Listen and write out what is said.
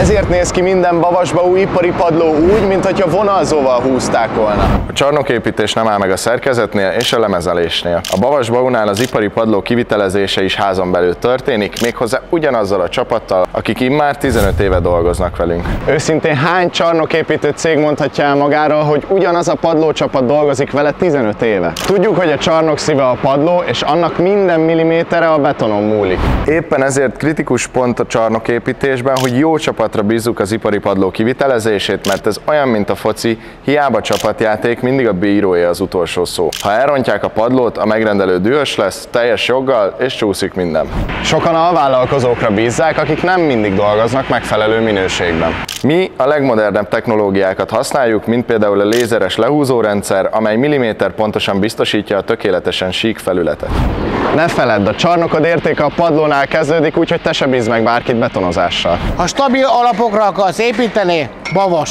Ezért néz ki minden Bavasbaú ipari padló úgy, mintha vonalzóval húzták volna. A csarnoképítés nem áll meg a szerkezetnél és a lemezelésnél. A Bavasbaúnál az ipari padló kivitelezése is házon belül történik, méghozzá ugyanazzal a csapattal, akik immár 15 éve dolgoznak velünk. Őszintén hány csarnoképítő cég mondhatja el magáról, hogy ugyanaz a padlócsapat dolgozik vele 15 éve? Tudjuk, hogy a csarnok szíve a padló, és annak minden millimétere a betonon múlik. Éppen ezért kritikus pont a csarnoképítésben, hogy jó csapatra bízzuk az ipari padló kivitelezését, mert ez olyan, mint a foci, hiába csapatjáték, mindig a bírója az utolsó szó. Ha elrontják a padlót, a megrendelő dühös lesz, teljes joggal, és csúszik minden. Sokan alvállalkozókra bízzák, akik nem mindig dolgoznak megfelelő minőségben. Mi a legmodernebb technológiákat használjuk, mint például a lézeres lehúzórendszer, amely milliméter pontosan biztosítja a tökéletesen sík felületet. Ne feledd, a csarnokod értéke a padlónál kezdődik, úgyhogy te se bízz meg bárkit betonozással. Ha stabil alapokra akarsz építeni, Bavas!